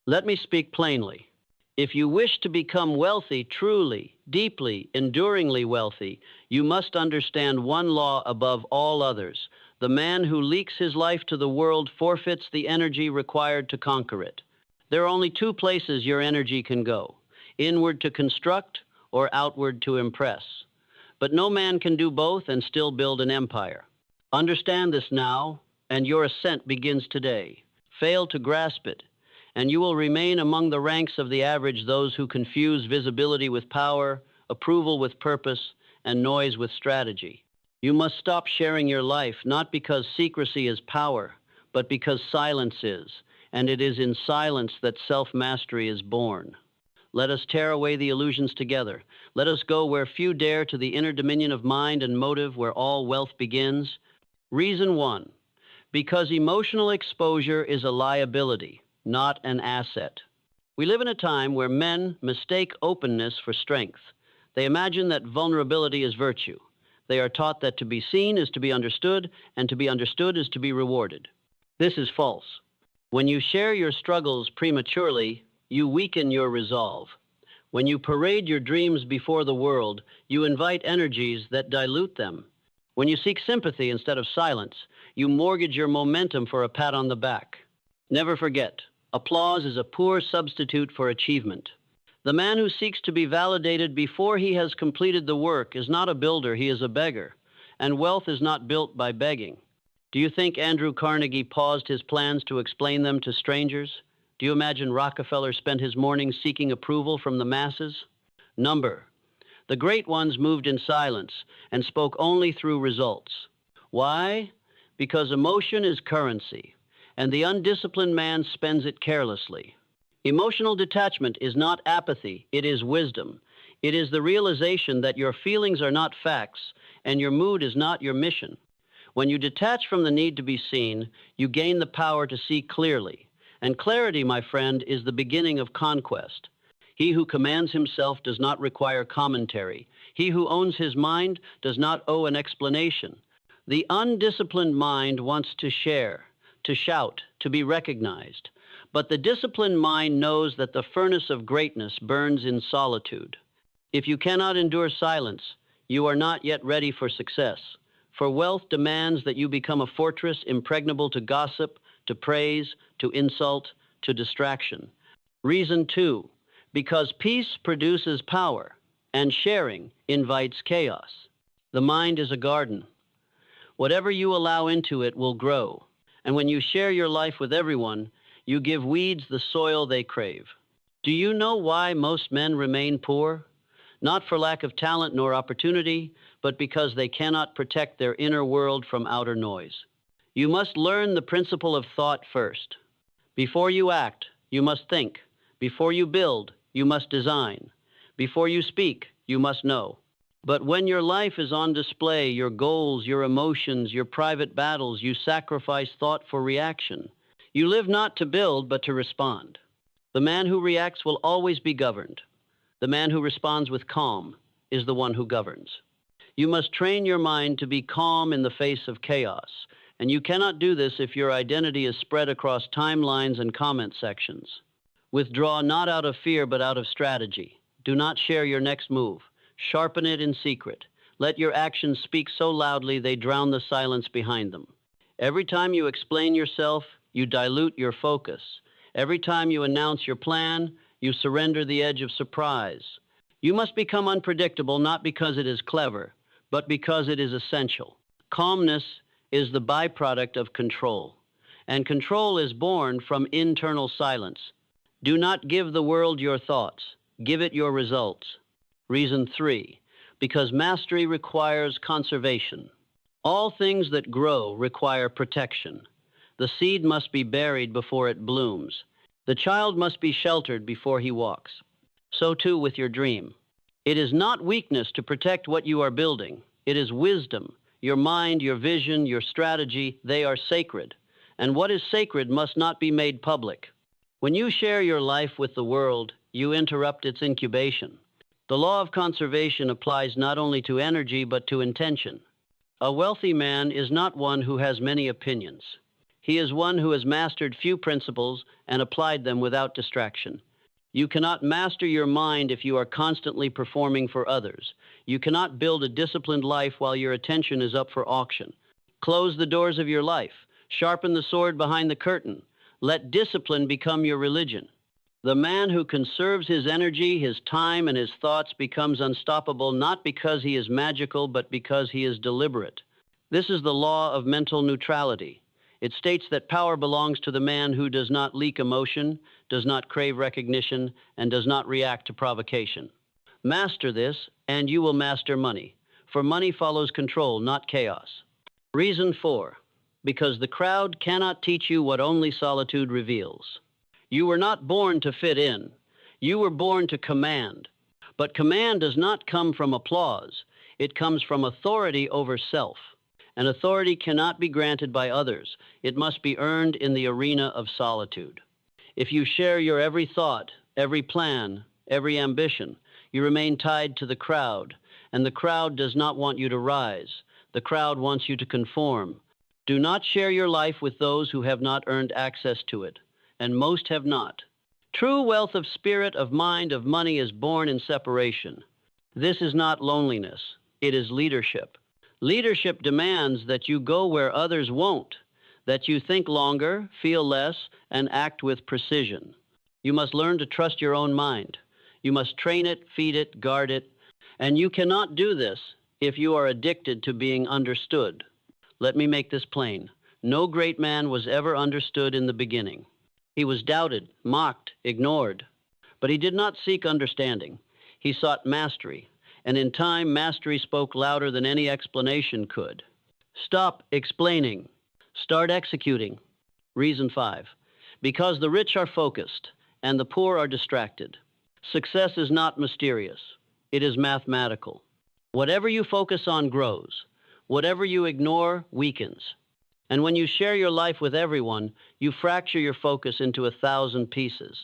Let me speak plainly. If you wish to become wealthy, truly, deeply, enduringly wealthy, you must understand one law above all others. The man who leaks his life to the world forfeits the energy required to conquer it. There are only two places your energy can go: inward to construct or outward to impress. But no man can do both and still build an empire. Understand this now, and your ascent begins today. Fail to grasp it, and you will remain among the ranks of the average, those who confuse visibility with power, approval with purpose, and noise with strategy. You must stop sharing your life, not because secrecy is power, but because silence is, and it is in silence that self-mastery is born. Let us tear away the illusions together. Let us go where few dare, to the inner dominion of mind and motive, where all wealth begins. Reason 1. Because emotional exposure is a liability, not an asset. We live in a time where men mistake openness for strength. They imagine that vulnerability is virtue. They are taught that to be seen is to be understood, and to be understood is to be rewarded. This is false. When you share your struggles prematurely, you weaken your resolve. When you parade your dreams before the world, you invite energies that dilute them. When you seek sympathy instead of silence, you mortgage your momentum for a pat on the back. Never forget, applause is a poor substitute for achievement. The man who seeks to be validated before he has completed the work is not a builder, he is a beggar. And wealth is not built by begging. Do you think Andrew Carnegie paused his plans to explain them to strangers? Do you imagine Rockefeller spent his mornings seeking approval from the masses? Number. The great ones moved in silence and spoke only through results. Why? Because emotion is currency, and the undisciplined man spends it carelessly. Emotional detachment is not apathy, it is wisdom. It is the realization that your feelings are not facts, and your mood is not your mission. When you detach from the need to be seen, you gain the power to see clearly. And clarity, my friend, is the beginning of conquest. He who commands himself does not require commentary. He who owns his mind does not owe an explanation. The undisciplined mind wants to share, to shout, to be recognized. But the disciplined mind knows that the furnace of greatness burns in solitude. If you cannot endure silence, you are not yet ready for success. For wealth demands that you become a fortress impregnable to gossip, to praise, to insult, to distraction. Reason 2, because peace produces power, and sharing invites chaos. The mind is a garden. Whatever you allow into it will grow, and when you share your life with everyone, you give weeds the soil they crave. Do you know why most men remain poor? Not for lack of talent nor opportunity, but because they cannot protect their inner world from outer noise. You must learn the principle of thought first. Before you act, you must think. Before you build, you must design. Before you speak, you must know. But when your life is on display, your goals, your emotions, your private battles, you sacrifice thought for reaction. You live not to build, but to respond. The man who reacts will always be governed. The man who responds with calm is the one who governs. You must train your mind to be calm in the face of chaos. And you cannot do this if your identity is spread across timelines and comment sections. Withdraw not out of fear, but out of strategy. Do not share your next move. Sharpen it in secret. Let your actions speak so loudly they drown the silence behind them. Every time you explain yourself, you dilute your focus. Every time you announce your plan, you surrender the edge of surprise. You must become unpredictable, not because it is clever, but because it is essential. Calmness is the byproduct of control, and control is born from internal silence. Do not give the world your thoughts, give it your results. Reason 3, because mastery requires conservation. All things that grow require protection. The seed must be buried before it blooms. The child must be sheltered before he walks. So too with your dream. It is not weakness to protect what you are building. It is wisdom. Your mind, your vision, your strategy, they are sacred. And what is sacred must not be made public. When you share your life with the world, you interrupt its incubation. The law of conservation applies not only to energy but to intention. A wealthy man is not one who has many opinions. He is one who has mastered few principles and applied them without distraction. You cannot master your mind if you are constantly performing for others. You cannot build a disciplined life while your attention is up for auction. Close the doors of your life. Sharpen the sword behind the curtain. Let discipline become your religion. The man who conserves his energy, his time, and his thoughts becomes unstoppable not because he is magical, but because he is deliberate. This is the law of mental neutrality. It states that power belongs to the man who does not leak emotion, does not crave recognition, and does not react to provocation. Master this, and you will master money. For money follows control, not chaos. Reason 4. Because the crowd cannot teach you what only solitude reveals. You were not born to fit in. You were born to command. But command does not come from applause. It comes from authority over self. And authority cannot be granted by others. It must be earned in the arena of solitude. If you share your every thought, every plan, every ambition, you remain tied to the crowd, and the crowd does not want you to rise. The crowd wants you to conform. Do not share your life with those who have not earned access to it, and most have not. True wealth of spirit, of mind, of money is born in separation. This is not loneliness. It is leadership. Leadership demands that you go where others won't, that you think longer, feel less, and act with precision. You must learn to trust your own mind. You must train it, feed it, guard it, and you cannot do this if you are addicted to being understood. Let me make this plain. No great man was ever understood in the beginning. He was doubted, mocked, ignored, but he did not seek understanding. He sought mastery. And in time, mastery spoke louder than any explanation could. Stop explaining. Start executing. Reason 5. Because the rich are focused and the poor are distracted. Success is not mysterious. It is mathematical. Whatever you focus on grows. Whatever you ignore weakens. And when you share your life with everyone, you fracture your focus into 1,000 pieces.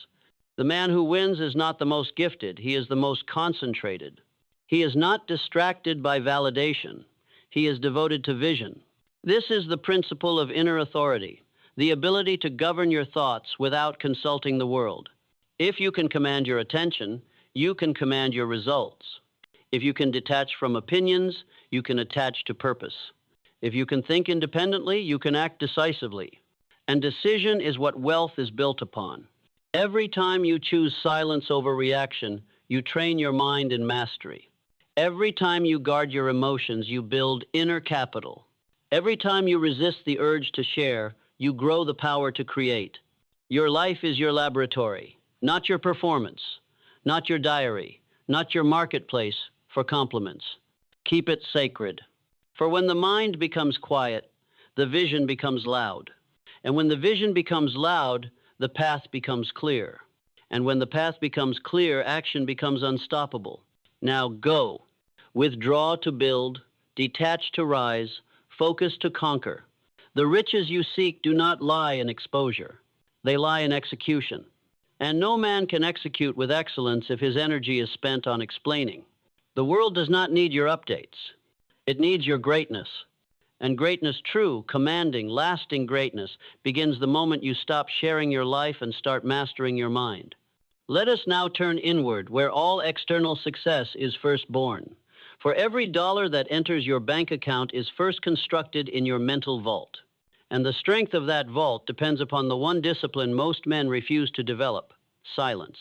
The man who wins is not the most gifted. He is the most concentrated. He is not distracted by validation. He is devoted to vision. This is the principle of inner authority, the ability to govern your thoughts without consulting the world. If you can command your attention, you can command your results. If you can detach from opinions, you can attach to purpose. If you can think independently, you can act decisively. And decision is what wealth is built upon. Every time you choose silence over reaction, you train your mind in mastery. Every time you guard your emotions, you build inner capital. Every time you resist the urge to share, you grow the power to create. Your life is your laboratory, not your performance, not your diary, not your marketplace for compliments. Keep it sacred. For when the mind becomes quiet, the vision becomes loud. And when the vision becomes loud, the path becomes clear. And when the path becomes clear, action becomes unstoppable. Now go. Withdraw to build, detach to rise, focus to conquer. The riches you seek do not lie in exposure. They lie in execution. And no man can execute with excellence if his energy is spent on explaining. The world does not need your updates. It needs your greatness. And greatness, true, commanding, lasting greatness, begins the moment you stop sharing your life and start mastering your mind. Let us now turn inward, where all external success is first born. For every dollar that enters your bank account is first constructed in your mental vault. And the strength of that vault depends upon the one discipline most men refuse to develop: silence.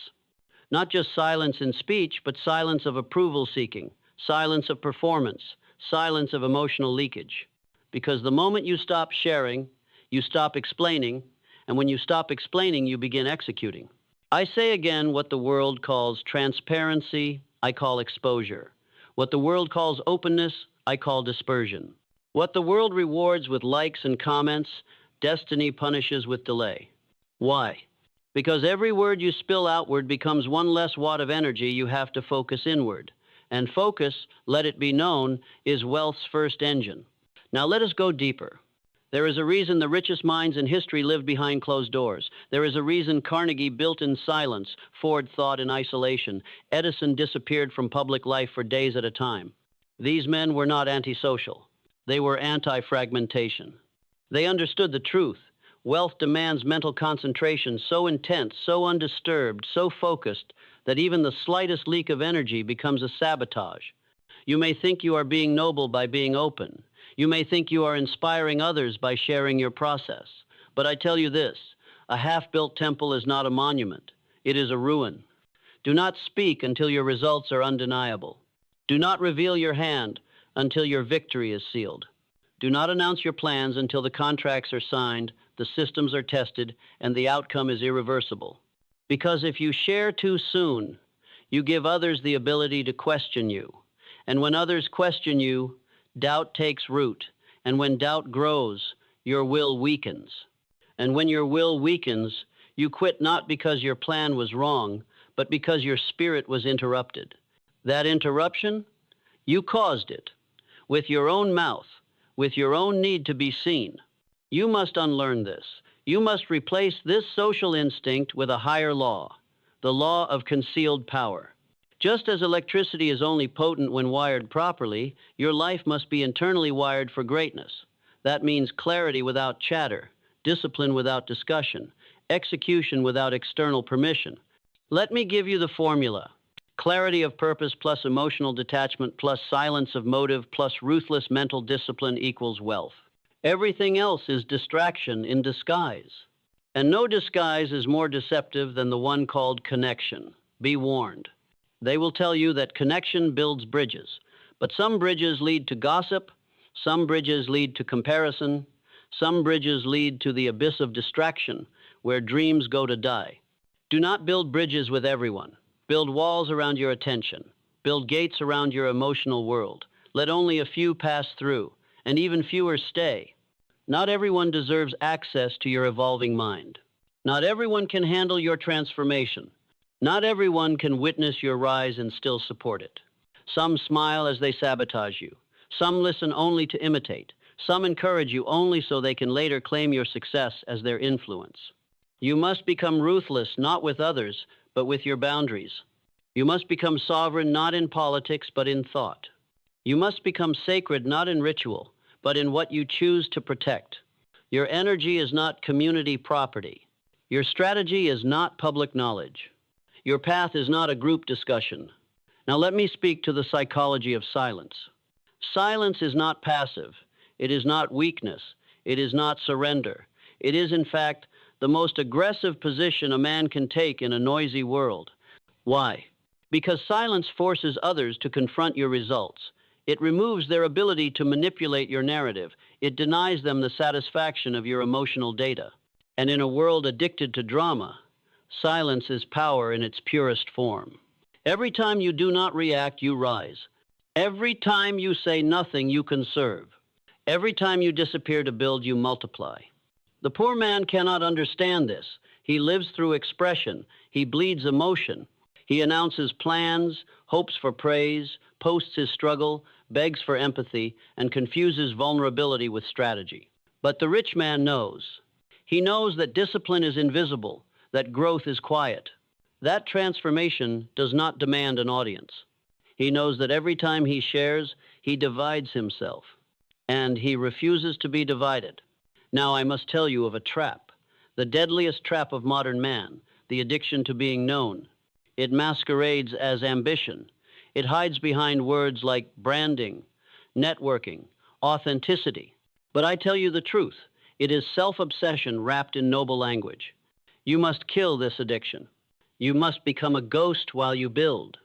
Not just silence in speech, but silence of approval seeking, silence of performance, silence of emotional leakage. Because the moment you stop sharing, you stop explaining, and when you stop explaining, you begin executing. I say again, what the world calls transparency, I call exposure. What the world calls openness, I call dispersion. What the world rewards with likes and comments, destiny punishes with delay. Why? Because every word you spill outward becomes one less watt of energy you have to focus inward. And focus, let it be known, is wealth's first engine. Now let us go deeper. There is a reason the richest minds in history lived behind closed doors. There is a reason Carnegie built in silence, Ford thought in isolation, Edison disappeared from public life for days at a time. These men were not antisocial. They were anti-fragmentation. They understood the truth. Wealth demands mental concentration so intense, so undisturbed, so focused, that even the slightest leak of energy becomes a sabotage. You may think you are being noble by being open. You may think you are inspiring others by sharing your process. But I tell you this, a half-built temple is not a monument. It is a ruin. Do not speak until your results are undeniable. Do not reveal your hand until your victory is sealed. Do not announce your plans until the contracts are signed, the systems are tested, and the outcome is irreversible. Because if you share too soon, you give others the ability to question you. And when others question you, doubt takes root. And when doubt grows, your will weakens. And when your will weakens, you quit not because your plan was wrong, but because your spirit was interrupted. That interruption, you caused it. With your own mouth, with your own need to be seen. You must unlearn this. You must replace this social instinct with a higher law, the law of concealed power. Just as electricity is only potent when wired properly, your life must be internally wired for greatness. That means clarity without chatter, discipline without discussion, execution without external permission. Let me give you the formula. Clarity of purpose plus emotional detachment plus silence of motive plus ruthless mental discipline equals wealth. Everything else is distraction in disguise. And no disguise is more deceptive than the one called connection. Be warned. They will tell you that connection builds bridges, but some bridges lead to gossip, some bridges lead to comparison, some bridges lead to the abyss of distraction, where dreams go to die. Do not build bridges with everyone. Build walls around your attention. Build gates around your emotional world. Let only a few pass through, and even fewer stay. Not everyone deserves access to your evolving mind. Not everyone can handle your transformation. Not everyone can witness your rise and still support it. Some smile as they sabotage you. Some listen only to imitate. Some encourage you only so they can later claim your success as their influence. You must become ruthless not with others, but with your boundaries. You must become sovereign not in politics, but in thought. You must become sacred not in ritual, but in what you choose to protect. Your energy is not community property. Your strategy is not public knowledge. Your path is not a group discussion. Now let me speak to the psychology of silence. Silence is not passive. It is not weakness. It is not surrender. It is, in fact, the most aggressive position a man can take in a noisy world. Why? Because silence forces others to confront your results. It removes their ability to manipulate your narrative. It denies them the satisfaction of your emotional data. And in a world addicted to drama, silence is power in its purest form. Every time you do not react, you rise. Every time you say nothing, you conserve. Every time you disappear to build, you multiply. The poor man cannot understand this. He lives through expression. He bleeds emotion. He announces plans, hopes for praise, posts his struggle, begs for empathy, and confuses vulnerability with strategy. But the rich man knows. He knows that discipline is invisible, that growth is quiet. That transformation does not demand an audience. He knows that every time he shares, he divides himself, and he refuses to be divided. Now I must tell you of a trap, the deadliest trap of modern man, the addiction to being known. It masquerades as ambition. It hides behind words like branding, networking, authenticity. But I tell you the truth, it is self-obsession wrapped in noble language. You must kill this addiction. You must become a ghost while you build,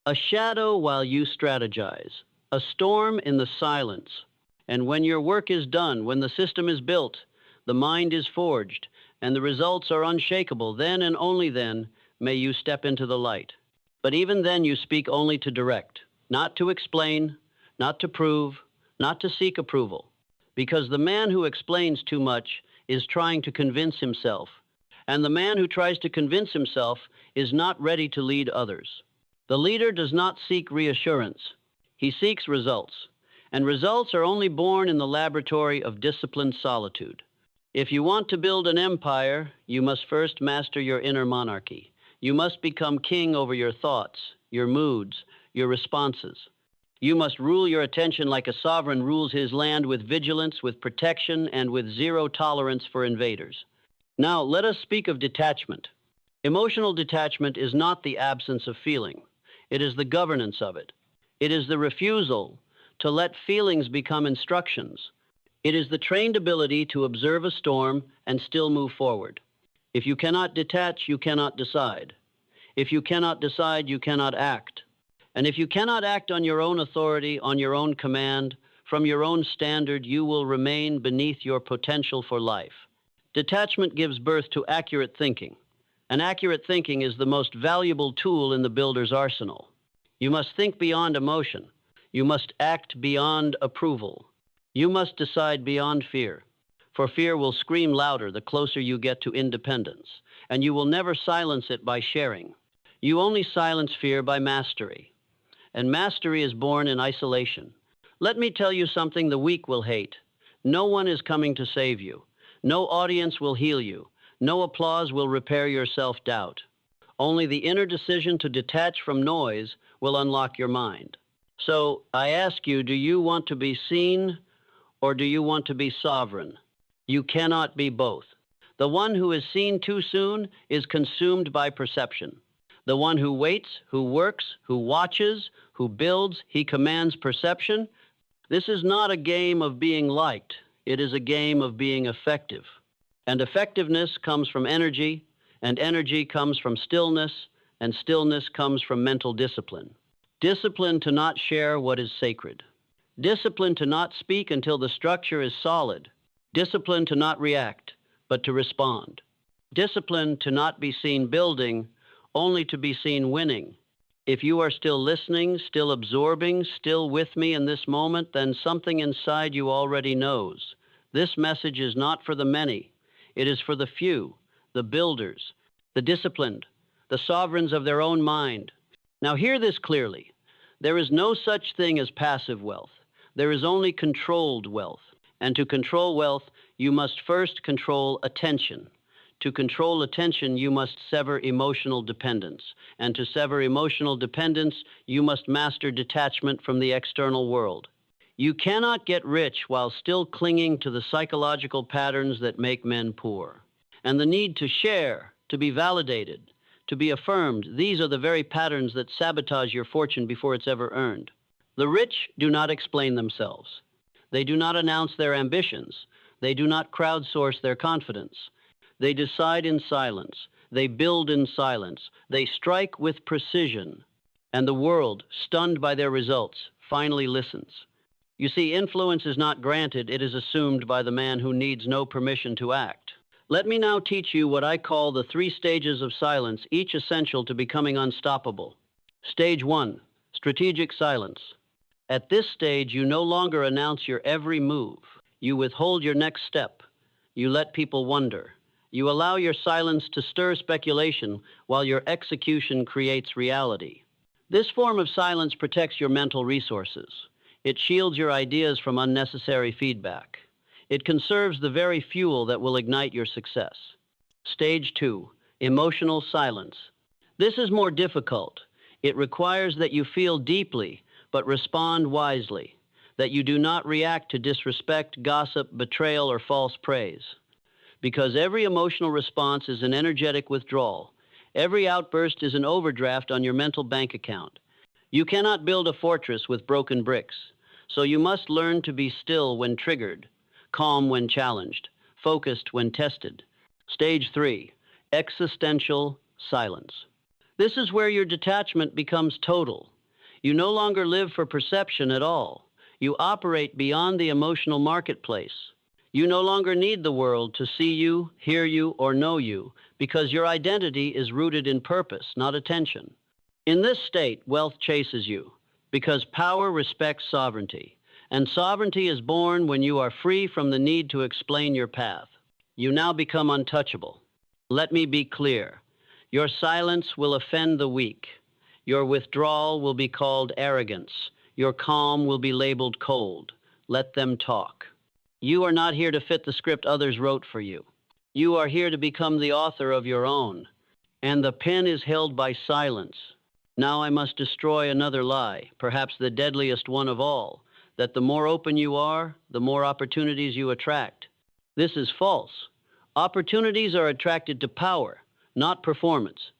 a shadow while you strategize, a storm in the silence. And when your work is done, when the system is built, the mind is forged, and the results are unshakable, then and only then may you step into the light. But even then you speak only to direct, not to explain, not to prove, not to seek approval. Because the man who explains too much is trying to convince himself, and the man who tries to convince himself is not ready to lead others. The leader does not seek reassurance. He seeks results, and results are only born in the laboratory of disciplined solitude. If you want to build an empire, you must first master your inner monarchy. You must become king over your thoughts, your moods, your responses. You must rule your attention like a sovereign rules his land, with vigilance, with protection, and with zero tolerance for invaders. Now, let us speak of detachment. Emotional detachment is not the absence of feeling. It is the governance of it. It is the refusal to let feelings become instructions. It is the trained ability to observe a storm and still move forward. If you cannot detach, you cannot decide. If you cannot decide, you cannot act. And if you cannot act on your own authority, on your own command, from your own standard, you will remain beneath your potential for life. Detachment gives birth to accurate thinking. And accurate thinking is the most valuable tool in the builder's arsenal. You must think beyond emotion. You must act beyond approval. You must decide beyond fear. For fear will scream louder the closer you get to independence, and you will never silence it by sharing. You only silence fear by mastery. And mastery is born in isolation. Let me tell you something the weak will hate. No one is coming to save you. No audience will heal you. No applause will repair your self-doubt. Only the inner decision to detach from noise will unlock your mind. So I ask you, do you want to be seen or do you want to be sovereign? You cannot be both. The one who is seen too soon is consumed by perception. The one who waits, who works, who watches, who builds, he commands perception. This is not a game of being liked. It is a game of being effective. And effectiveness comes from energy, and energy comes from stillness, and stillness comes from mental discipline. Discipline to not share what is sacred. Discipline to not speak until the structure is solid. Discipline to not react, but to respond. Discipline to not be seen building, only to be seen winning. If you are still listening, still absorbing, still with me in this moment, then something inside you already knows. This message is not for the many. It is for the few, the builders, the disciplined, the sovereigns of their own mind. Now hear this clearly. There is no such thing as passive wealth. There is only controlled wealth. And to control wealth, you must first control attention. To control attention, you must sever emotional dependence. And to sever emotional dependence, you must master detachment from the external world. You cannot get rich while still clinging to the psychological patterns that make men poor. And the need to share, to be validated, to be affirmed, these are the very patterns that sabotage your fortune before it's ever earned. The rich do not explain themselves. They do not announce their ambitions. They do not crowdsource their confidence. They decide in silence. They build in silence. They strike with precision. And the world, stunned by their results, finally listens. You see, influence is not granted, it is assumed by the man who needs no permission to act. Let me now teach you what I call the 3 stages of silence, each essential to becoming unstoppable. Stage 1, strategic silence. At this stage, you no longer announce your every move. You withhold your next step. You let people wonder. You allow your silence to stir speculation while your execution creates reality. This form of silence protects your mental resources. It shields your ideas from unnecessary feedback. It conserves the very fuel that will ignite your success. Stage 2, emotional silence. This is more difficult. It requires that you feel deeply, but respond wisely, that you do not react to disrespect, gossip, betrayal, or false praise. Because every emotional response is an energetic withdrawal. Every outburst is an overdraft on your mental bank account. You cannot build a fortress with broken bricks, so you must learn to be still when triggered, calm when challenged, focused when tested. Stage 3, existential silence. This is where your detachment becomes total. You no longer live for perception at all. You operate beyond the emotional marketplace. You no longer need the world to see you, hear you, or know you, because your identity is rooted in purpose, not attention. In this state, wealth chases you, because power respects sovereignty, and sovereignty is born when you are free from the need to explain your path. You now become untouchable. Let me be clear. Your silence will offend the weak. Your withdrawal will be called arrogance. Your calm will be labeled cold. Let them talk. You are not here to fit the script others wrote for you. You are here to become the author of your own. And the pen is held by silence. Now I must destroy another lie, perhaps the deadliest one of all, that the more open you are, the more opportunities you attract. This is false. Opportunities are attracted to power, not performance.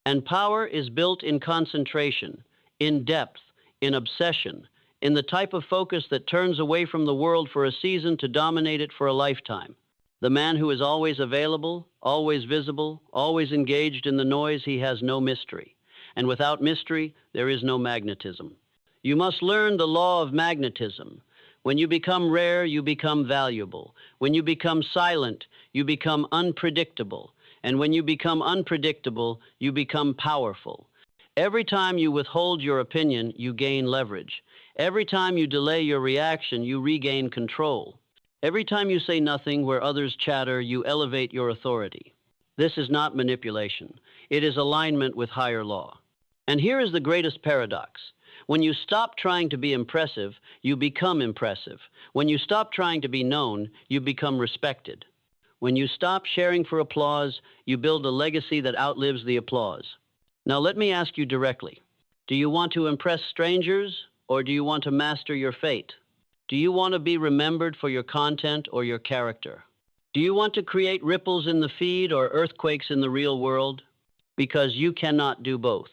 And power is built in concentration, in depth, in obsession, in the type of focus that turns away from the world for a season to dominate it for a lifetime. The man who is always available, always visible, always engaged in the noise, he has no mystery. And without mystery, there is no magnetism. You must learn the law of magnetism. When you become rare, you become valuable. When you become silent, you become unpredictable. And when you become unpredictable, you become powerful. Every time you withhold your opinion, you gain leverage. Every time you delay your reaction, you regain control. Every time you say nothing where others chatter, you elevate your authority. This is not manipulation. It is alignment with higher law. And here is the greatest paradox. When you stop trying to be impressive, you become impressive. When you stop trying to be known, you become respected. When you stop sharing for applause, you build a legacy that outlives the applause. Now let me ask you directly. Do you want to impress strangers, or do you want to master your fate? Do you want to be remembered for your content or your character? Do you want to create ripples in the feed or earthquakes in the real world? Because you cannot do both.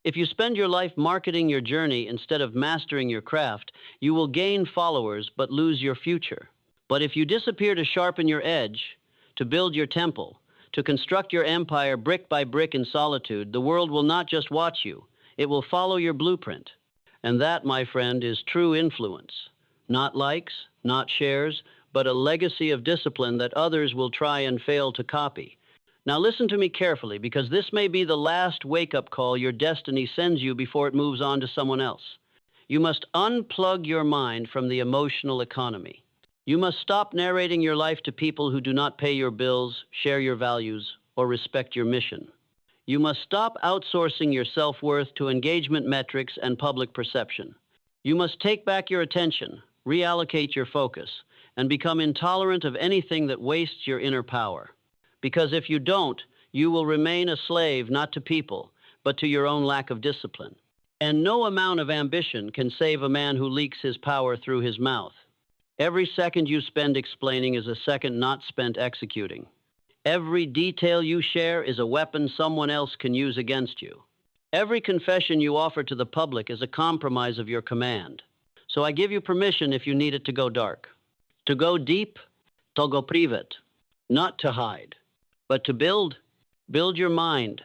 If you spend your life marketing your journey instead of mastering your craft, you will gain followers but lose your future. But if you disappear to sharpen your edge, to build your temple, to construct your empire brick by brick in solitude, the world will not just watch you, it will follow your blueprint. And that, my friend, is true influence. Not likes, not shares, but a legacy of discipline that others will try and fail to copy. Now listen to me carefully, because this may be the last wake-up call your destiny sends you before it moves on to someone else. You must unplug your mind from the emotional economy. You must stop narrating your life to people who do not pay your bills, share your values, or respect your mission. You must stop outsourcing your self-worth to engagement metrics and public perception. You must take back your attention, reallocate your focus, and become intolerant of anything that wastes your inner power. Because if you don't, you will remain a slave not to people, but to your own lack of discipline. And no amount of ambition can save a man who leaks his power through his mouth. Every second you spend explaining is a second not spent executing. Every detail you share is a weapon someone else can use against you. Every confession you offer to the public is a compromise of your command. So I give you permission, if you need it, to go dark. To go deep, to go privat. Not to hide, but to build. Build your mind,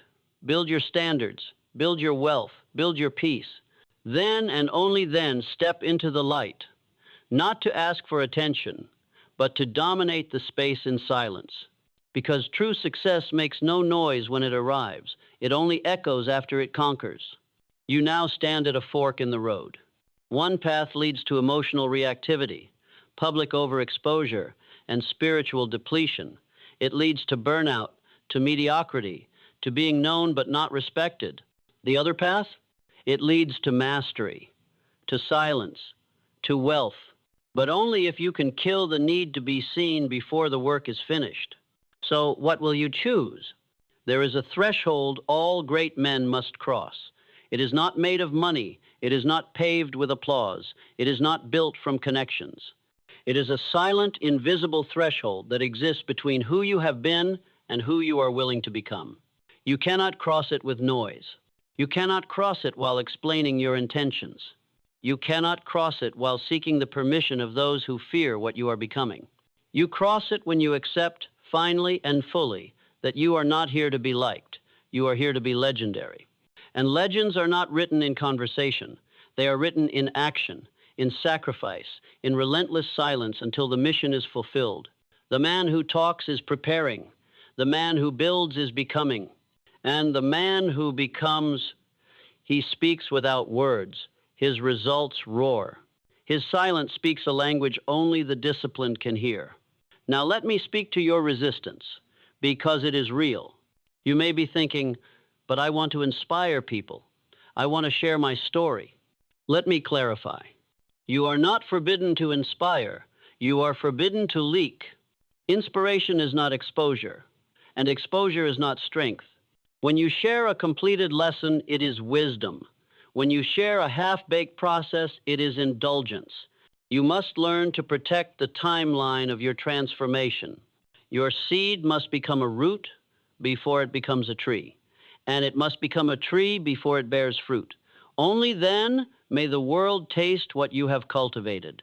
build your standards, build your wealth, build your peace. Then and only then step into the light. Not to ask for attention, but to dominate the space in silence. Because true success makes no noise when it arrives. It only echoes after it conquers. You now stand at a fork in the road. One path leads to emotional reactivity, public overexposure, and spiritual depletion. It leads to burnout, to mediocrity, to being known but not respected. The other path? It leads to mastery, to silence, to wealth, but only if you can kill the need to be seen before the work is finished. So what will you choose? There is a threshold all great men must cross. It is not made of money. It is not paved with applause. It is not built from connections. It is a silent, invisible threshold that exists between who you have been and who you are willing to become. You cannot cross it with noise. You cannot cross it while explaining your intentions. You cannot cross it while seeking the permission of those who fear what you are becoming. You cross it when you accept, finally and fully, that you are not here to be liked. You are here to be legendary. And legends are not written in conversation. They are written in action, in sacrifice, in relentless silence until the mission is fulfilled. The man who talks is preparing. The man who builds is becoming. And the man who becomes, he speaks without words. His results roar. His silence speaks a language only the disciplined can hear. Now let me speak to your resistance, because it is real. You may be thinking, but I want to inspire people. I want to share my story. Let me clarify. You are not forbidden to inspire. You are forbidden to leak. Inspiration is not exposure, and exposure is not strength. When you share a completed lesson, it is wisdom. When you share a half-baked process, it is indulgence. You must learn to protect the timeline of your transformation. Your seed must become a root before it becomes a tree, and it must become a tree before it bears fruit. Only then may the world taste what you have cultivated.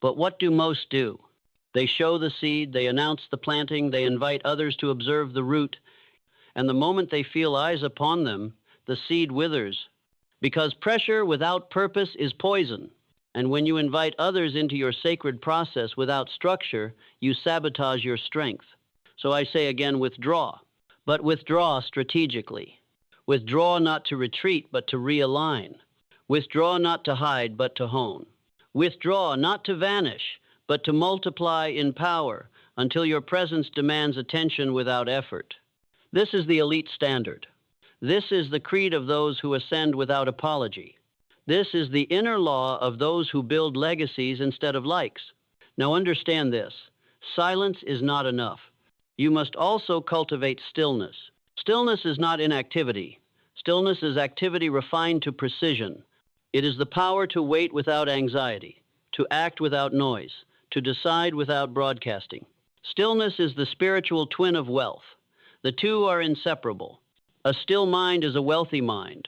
But what do most do? They show the seed, they announce the planting, they invite others to observe the root, and the moment they feel eyes upon them, the seed withers. Because pressure without purpose is poison. And when you invite others into your sacred process without structure, you sabotage your strength. So I say again, withdraw. But withdraw strategically. Withdraw not to retreat, but to realign. Withdraw not to hide, but to hone. Withdraw not to vanish, but to multiply in power until your presence demands attention without effort. This is the elite standard. This is the creed of those who ascend without apology. This is the inner law of those who build legacies instead of likes. Now understand this. Silence is not enough. You must also cultivate stillness. Stillness is not inactivity. Stillness is activity refined to precision. It is the power to wait without anxiety, to act without noise, to decide without broadcasting. Stillness is the spiritual twin of wealth. The two are inseparable. A still mind is a wealthy mind.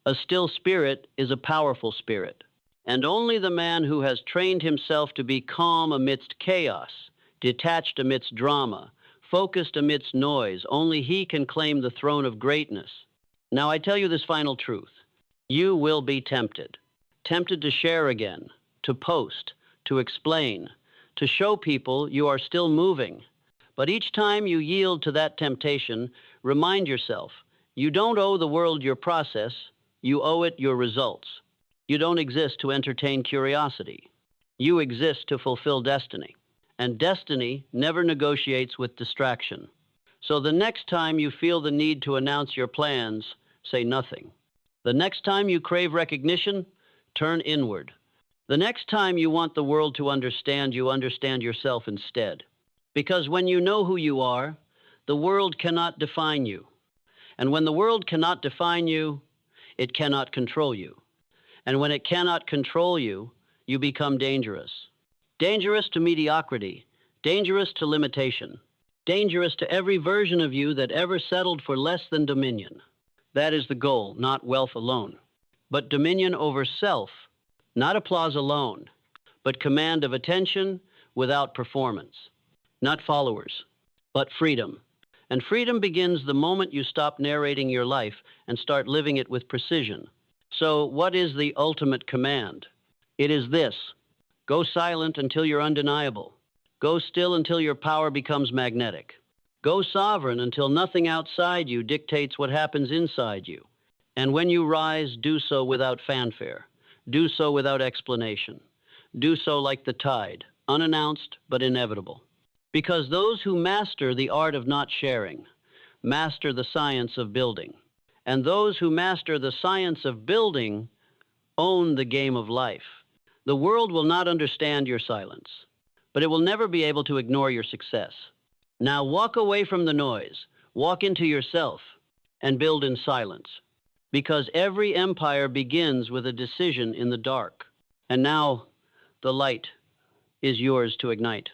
A still spirit is a powerful spirit. And only the man who has trained himself to be calm amidst chaos, detached amidst drama, focused amidst noise, only he can claim the throne of greatness. Now I tell you this final truth. You will be tempted. Tempted to share again, to post, to explain, to show people you are still moving. But each time you yield to that temptation, remind yourself, you don't owe the world your process, you owe it your results. You don't exist to entertain curiosity. You exist to fulfill destiny. And destiny never negotiates with distraction. So the next time you feel the need to announce your plans, say nothing. The next time you crave recognition, turn inward. The next time you want the world to understand, you understand yourself instead. Because when you know who you are, the world cannot define you. And when the world cannot define you, it cannot control you. And when it cannot control you, you become dangerous. Dangerous to mediocrity, dangerous to limitation, dangerous to every version of you that ever settled for less than dominion. That is the goal, not wealth alone, but dominion over self, not applause alone, but command of attention without performance, not followers, but freedom. And freedom begins the moment you stop narrating your life and start living it with precision. So what is the ultimate command? It is this. Go silent until you're undeniable. Go still until your power becomes magnetic. Go sovereign until nothing outside you dictates what happens inside you. And when you rise, do so without fanfare. Do so without explanation. Do so like the tide, unannounced but inevitable. Because those who master the art of not sharing, master the science of building. And those who master the science of building own the game of life. The world will not understand your silence, but it will never be able to ignore your success. Now walk away from the noise, walk into yourself, and build in silence. Because every empire begins with a decision in the dark. And now the light is yours to ignite.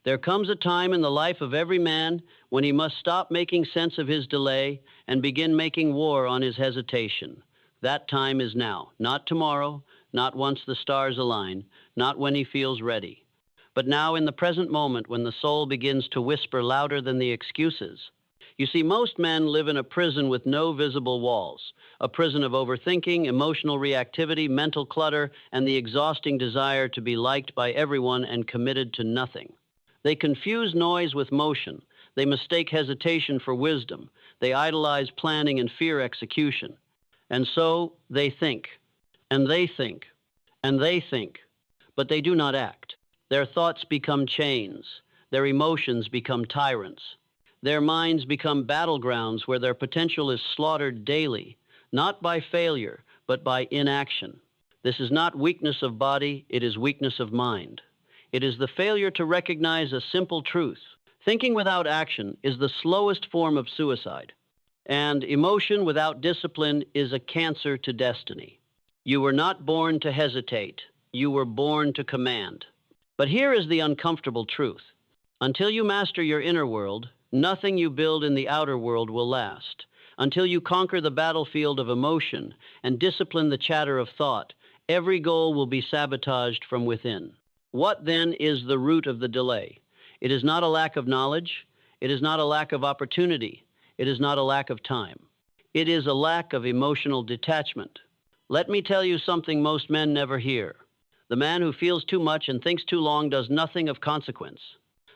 There comes a time in the life of every man when he must stop making sense of his delay and begin making war on his hesitation. That time is now, not tomorrow, not once the stars align, not when he feels ready, but now in the present moment when the soul begins to whisper louder than the excuses. You see, most men live in a prison with no visible walls, a prison of overthinking, emotional reactivity, mental clutter, and the exhausting desire to be liked by everyone and committed to nothing. They confuse noise with motion. They mistake hesitation for wisdom. They idolize planning and fear execution. And so they think, and they think, and they think, but they do not act. Their thoughts become chains. Their emotions become tyrants. Their minds become battlegrounds where their potential is slaughtered daily, not by failure, but by inaction. This is not weakness of body, it is weakness of mind. It is the failure to recognize a simple truth. Thinking without action is the slowest form of suicide. And emotion without discipline is a cancer to destiny. You were not born to hesitate. You were born to command. But here is the uncomfortable truth. Until you master your inner world, nothing you build in the outer world will last. Until you conquer the battlefield of emotion and discipline the chatter of thought, every goal will be sabotaged from within. What then is the root of the delay? It is not a lack of knowledge. It is not a lack of opportunity. It is not a lack of time. It is a lack of emotional detachment. Let me tell you something most men never hear. The man who feels too much and thinks too long does nothing of consequence.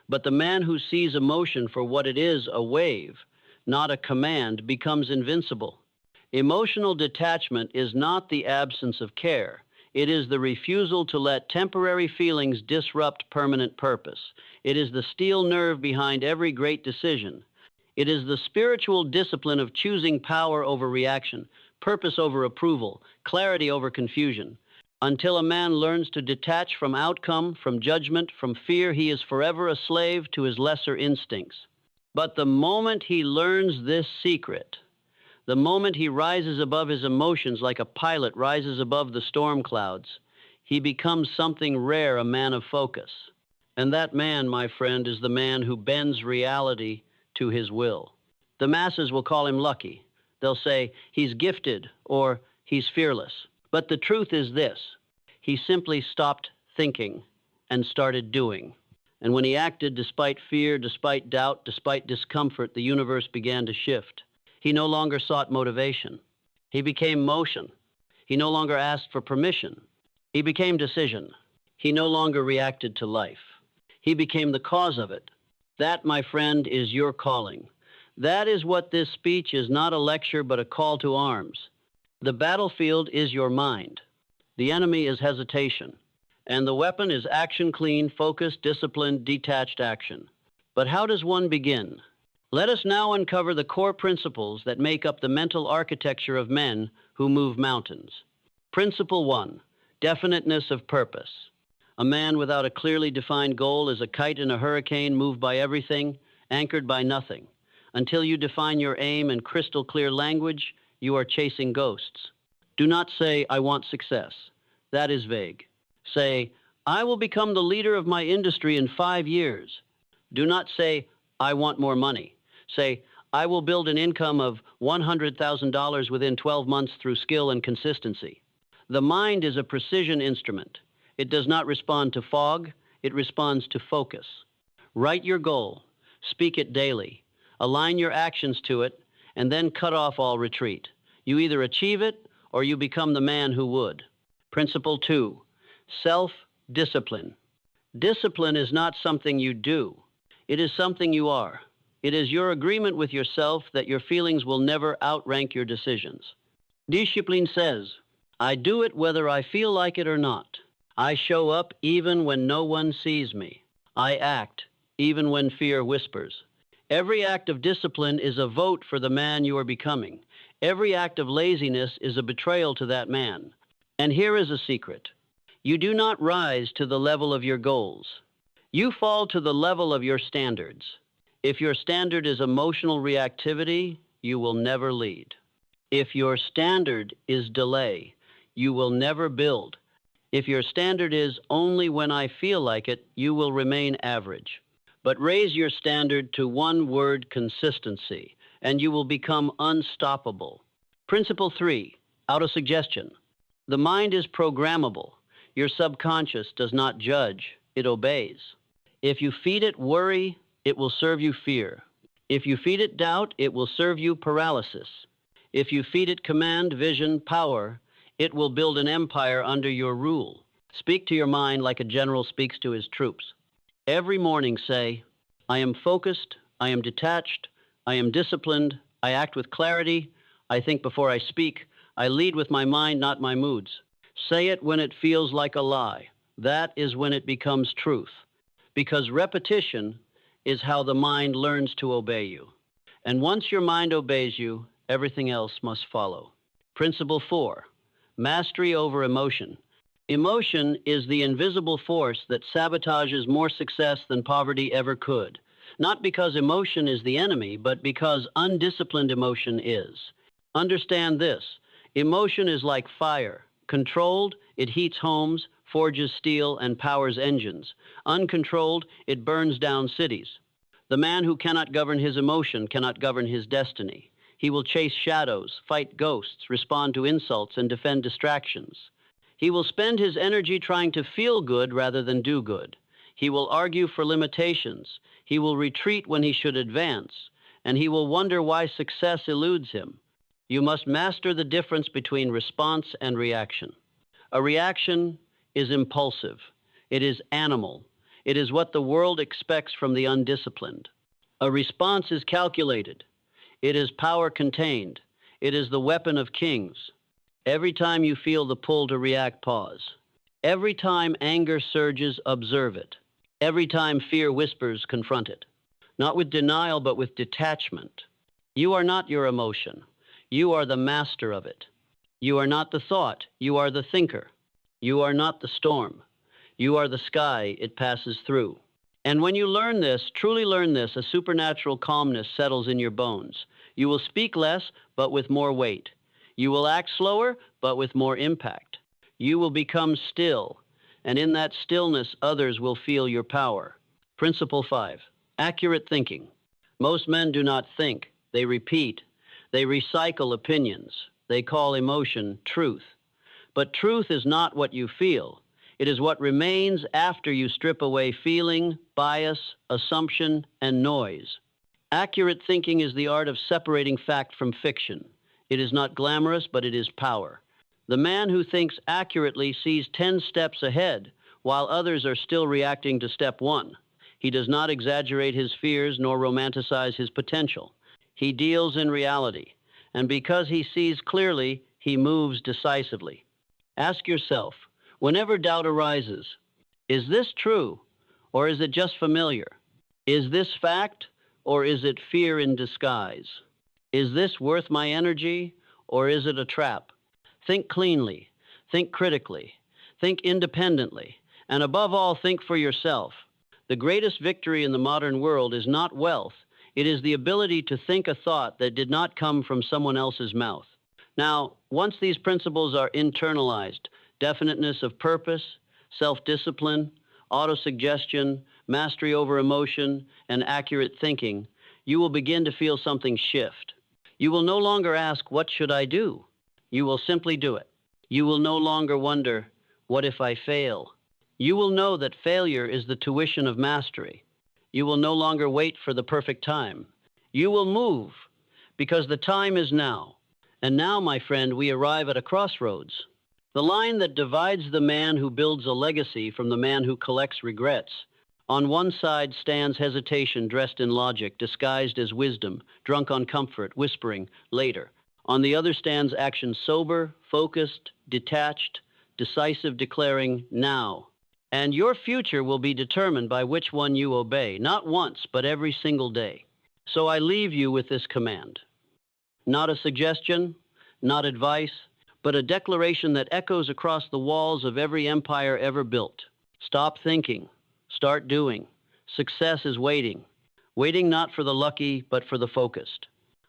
But the man who sees emotion for what it is, a wave, not a command, becomes invincible. Emotional detachment is not the absence of care. It is the refusal to let temporary feelings disrupt permanent purpose. It is the steel nerve behind every great decision. It is the spiritual discipline of choosing power over reaction, purpose over approval, clarity over confusion. Until a man learns to detach from outcome, from judgment, from fear, he is forever a slave to his lesser instincts. But the moment he learns this secret, the moment he rises above his emotions like a pilot rises above the storm clouds, he becomes something rare, a man of focus. And that man, my friend, is the man who bends reality to his will. The masses will call him lucky. They'll say he's gifted or he's fearless. But the truth is this: he simply stopped thinking and started doing. And when he acted despite fear, despite doubt, despite discomfort, the universe began to shift. He no longer sought motivation. He became motion. He no longer asked for permission. He became decision. He no longer reacted to life. He became the cause of it. That, my friend, is your calling. That is what this speech is, not a lecture, but a call to arms. The battlefield is your mind. The enemy is hesitation. And the weapon is action, clean, focused, disciplined, detached action. But how does one begin? Let us now uncover the core principles that make up the mental architecture of men who move mountains. Principle 1, definiteness of purpose. A man without a clearly defined goal is a kite in a hurricane, moved by everything, anchored by nothing. Until you define your aim in crystal clear language, you are chasing ghosts. Do not say, "I want success." That is vague. Say, "I will become the leader of my industry in 5 years." Do not say, "I want more money." Say, "I will build an income of $100,000 within 12 months through skill and consistency." The mind is a precision instrument. It does not respond to fog. It responds to focus. Write your goal. Speak it daily. Align your actions to it, and then cut off all retreat. You either achieve it or you become the man who would. Principle 2, self-discipline. Discipline is not something you do. It is something you are. It is your agreement with yourself that your feelings will never outrank your decisions. Discipline says, "I do it whether I feel like it or not. I show up even when no one sees me. I act even when fear whispers." Every act of discipline is a vote for the man you are becoming. Every act of laziness is a betrayal to that man. And here is a secret. You do not rise to the level of your goals. You fall to the level of your standards. If your standard is emotional reactivity, you will never lead. If your standard is delay, you will never build. If your standard is only when I feel like it, you will remain average. But raise your standard to one word: consistency, and you will become unstoppable. Principle 3, autosuggestion. The mind is programmable. Your subconscious does not judge, it obeys. If you feed it worry, it will serve you fear. If you feed it doubt, it will serve you paralysis. If you feed it command, vision, power, it will build an empire under your rule. Speak to your mind like a general speaks to his troops. Every morning say, "I am focused, I am detached, I am disciplined, I act with clarity, I think before I speak, I lead with my mind, not my moods." Say it when it feels like a lie. That is when it becomes truth. Because repetition is how the mind learns to obey you. And once your mind obeys you, everything else must follow. Principle 4, mastery over emotion. Emotion is the invisible force that sabotages more success than poverty ever could. Not because emotion is the enemy, but because undisciplined emotion is. Understand this. Emotion is like fire. Controlled, it heats homes, forges steel, and powers engines. Uncontrolled, it burns down cities. The man who cannot govern his emotion cannot govern his destiny. He will chase shadows, fight ghosts, respond to insults, and defend distractions. He will spend his energy trying to feel good rather than do good. He will argue for limitations. He will retreat when he should advance, and he will wonder why success eludes him. You must master the difference between response and reaction. A reaction is impulsive. It is animal. It is what the world expects from the undisciplined. A response is calculated. It is power contained. It is the weapon of kings. Every time you feel the pull to react, pause. Every time anger surges, observe it. Every time fear whispers, confront it. Not with denial, but with detachment. You are not your emotion. You are the master of it. You are not the thought. You are the thinker. You are not the storm. You are the sky it passes through. And when you learn this, truly learn this, a supernatural calmness settles in your bones. You will speak less, but with more weight. You will act slower, but with more impact. You will become still, and in that stillness, others will feel your power. Principle 5, accurate thinking. Most men do not think, they repeat. They recycle opinions. They call emotion truth. But truth is not what you feel. It is what remains after you strip away feeling, bias, assumption, and noise. Accurate thinking is the art of separating fact from fiction. It is not glamorous, but it is power. The man who thinks accurately sees 10 steps ahead, while others are still reacting to step 1. He does not exaggerate his fears nor romanticize his potential. He deals in reality, and because he sees clearly, he moves decisively. Ask yourself, whenever doubt arises, is this true, or is it just familiar? Is this fact, or is it fear in disguise? Is this worth my energy, or is it a trap? Think cleanly, think critically, think independently, and above all, think for yourself. The greatest victory in the modern world is not wealth. It is the ability to think a thought that did not come from someone else's mouth. Now, once these principles are internalized, definiteness of purpose, self-discipline, autosuggestion, mastery over emotion, and accurate thinking, you will begin to feel something shift. You will no longer ask, what should I do? You will simply do it. You will no longer wonder, what if I fail? You will know that failure is the tuition of mastery. You will no longer wait for the perfect time. You will move, because the time is now. And now, my friend, we arrive at a crossroads. The line that divides the man who builds a legacy from the man who collects regrets. On one side stands hesitation dressed in logic, disguised as wisdom, drunk on comfort, whispering, later. On the other stands action sober, focused, detached, decisive, declaring, now. And your future will be determined by which one you obey, not once, but every single day. So I leave you with this command. Not a suggestion, not advice, but a declaration that echoes across the walls of every empire ever built. Stop thinking. Start doing. Success is waiting. Waiting not for the lucky, but for the focused.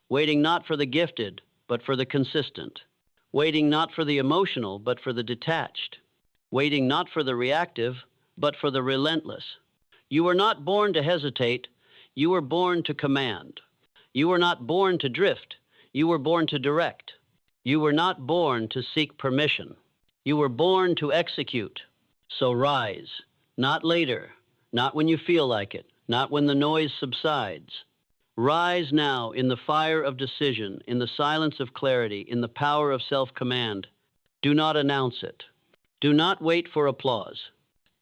Waiting not for the gifted, but for the consistent. Waiting not for the emotional, but for the detached. Waiting not for the reactive, but for the relentless. You were not born to hesitate. You were born to command. You were not born to drift. You were born to direct. You were not born to seek permission. You were born to execute. So rise, not later, not when you feel like it, not when the noise subsides. Rise now in the fire of decision, in the silence of clarity, in the power of self-command. Do not announce it. Do not wait for applause.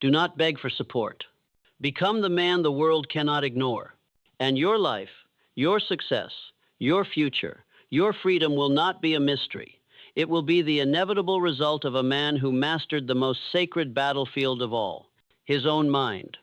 Do not beg for support. Become the man the world cannot ignore. And your life, your success, your future, your freedom will not be a mystery. It will be the inevitable result of a man who mastered the most sacred battlefield of all, his own mind.